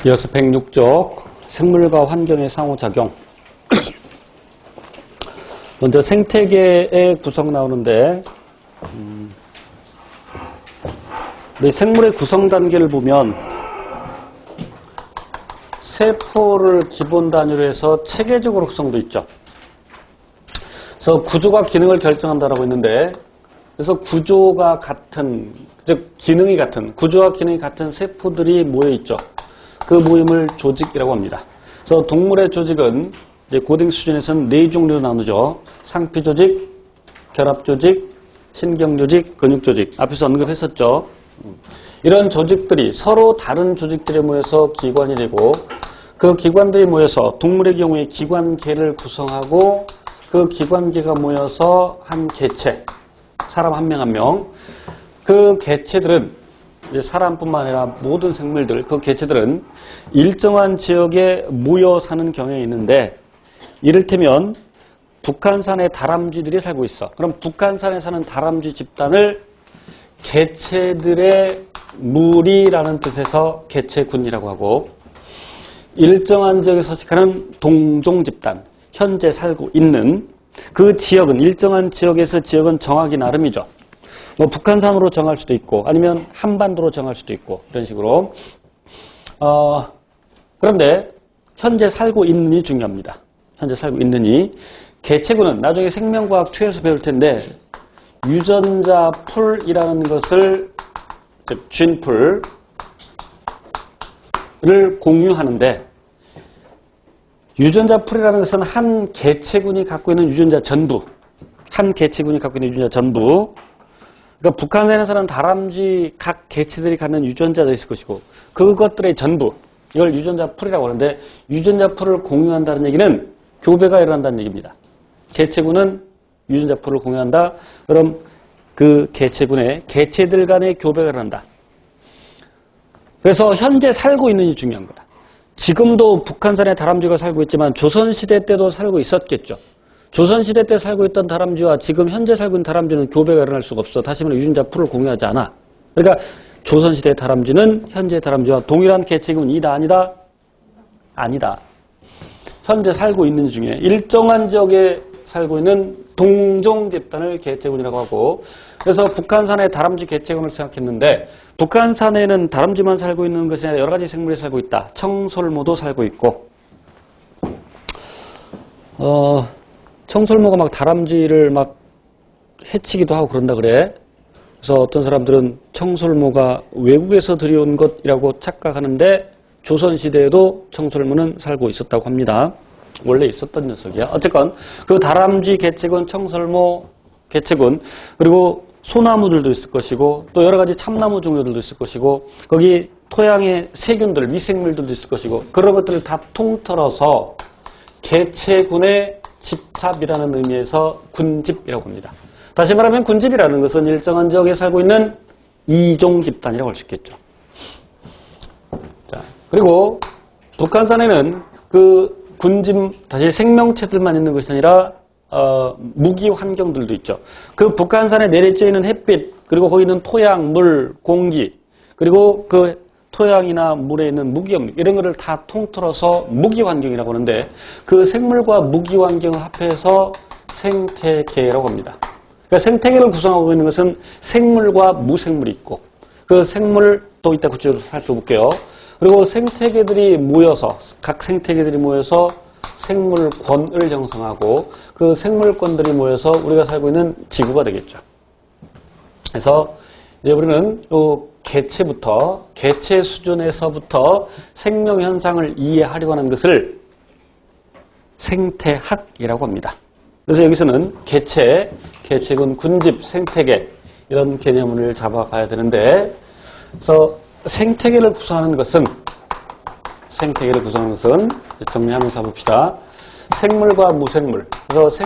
이어서 106쪽 생물과 환경의 상호작용. 먼저 생태계의 구성 나오는데 우리 생물의 구성 단계를 보면 세포를 기본 단위로 해서 체계적으로 구성도 있죠. 그래서 구조가 기능을 결정한다라고 했는데, 그래서 구조가 같은, 즉 기능이 같은, 구조와 기능이 같은 세포들이 모여 있죠. 그 모임을 조직이라고 합니다. 그래서 동물의 조직은 이제 고등 수준에서는 4종류로 나누죠. 상피 조직, 결합 조직, 신경 조직, 근육 조직. 앞에서 언급했었죠. 이런 조직들이 서로 다른 조직들에 모여서 기관이 되고, 그 기관들이 모여서 동물의 경우에 기관계를 구성하고, 그 기관계가 모여서 한 개체, 사람 한 명 한 명, 그 개체들은 이제 사람뿐만 아니라 모든 생물들, 그 개체들은 일정한 지역에 모여 사는 경향이 있는데, 이를테면 북한산에 다람쥐들이 살고 있어. 그럼 북한산에 사는 다람쥐 집단을 개체들의 무리라는 뜻에서 개체군이라고 하고, 일정한 지역에 서식하는 동종 집단, 현재 살고 있는 그 지역은, 일정한 지역에서 지역은 정하기 나름이죠. 뭐 북한산으로 정할 수도 있고 아니면 한반도로 정할 수도 있고 이런 식으로. 그런데 현재 살고 있는이 중요합니다. 현재 살고 있는이. 개체군은 나중에 생명과학 2에서 배울 텐데 유전자 풀이라는 것을, 즉 쥔풀을 공유하는데, 유전자 풀이라는 것은 한 개체군이 갖고 있는 유전자 전부, 한 개체군이 갖고 있는 유전자 전부. 그러니까 북한산에 사는 다람쥐 각 개체들이 갖는 유전자도 있을 것이고, 그것들의 전부, 이걸 유전자 풀이라고 하는데, 유전자 풀을 공유한다는 얘기는 교배가 일어난다는 얘기입니다. 개체군은 유전자 풀을 공유한다. 그럼 그 개체군의 개체들 간의 교배가 일어난다. 그래서 현재 살고 있는이 중요한 거다. 지금도 북한산에 다람쥐가 살고 있지만 조선시대 때도 살고 있었겠죠. 조선시대 때 살고 있던 다람쥐와 지금 현재 살고 있는 다람쥐는 교배가 일어날 수가 없어. 다시 말해 유전자 풀을 공유하지 않아. 그러니까 조선시대 다람쥐는 현재 다람쥐와 동일한 개체군이다 아니다? 아니다. 현재 살고 있는 중에 일정한 지역에 살고 있는 동종 집단을 개체군이라고 하고, 그래서 북한산에 다람쥐 개체군을 생각했는데, 북한산에는 다람쥐만 살고 있는 것이 아니라 여러 가지 생물이 살고 있다. 청설모도 살고 있고, 청설모가 막 다람쥐를 막 해치기도 하고 그런다 그래. 그래서 어떤 사람들은 청설모가 외국에서 들여온 것이라고 착각하는데, 조선시대에도 청설모는 살고 있었다고 합니다. 원래 있었던 녀석이야. 어쨌건 그 다람쥐 개체군, 청설모 개체군, 그리고 소나무들도 있을 것이고 또 여러 가지 참나무 종류들도 있을 것이고, 거기 토양의 세균들, 미생물들도 있을 것이고, 그런 것들을 다 통틀어서 개체군의 집합이라는 의미에서 군집이라고 합니다. 다시 말하면 군집이라는 것은 일정한 지역에 살고 있는 이종 집단이라고 할 수 있겠죠. 자, 그리고 북한산에는 그 군집, 다시 생명체들만 있는 것이 아니라 무기 환경들도 있죠. 그 북한산에 내려져 있는 햇빛, 그리고 거기 있는 토양, 물, 공기, 그리고 그 토양이나 물에 있는 무기 환경, 이런 것을 다 통틀어서 무기 환경이라고 하는데, 그 생물과 무기 환경을 합해서 생태계라고 합니다. 그러니까 생태계를 구성하고 있는 것은 생물과 무생물이 있고, 그 생물 또 이따 구체적으로 살펴볼게요. 그리고 생태계들이 모여서, 각 생태계들이 모여서 생물권을 형성하고, 그 생물권들이 모여서 우리가 살고 있는 지구가 되겠죠. 그래서 이제 우리는 요 개체부터, 개체 수준에서부터 생명 현상을 이해하려고 하는 것을 생태학이라고 합니다. 그래서 여기서는 개체, 개체군, 군집, 생태계, 이런 개념을 잡아봐야 되는데, 그래서 생태계를 구성하는 것은 정리하면서 봅시다. 생물과 무생물. 그래서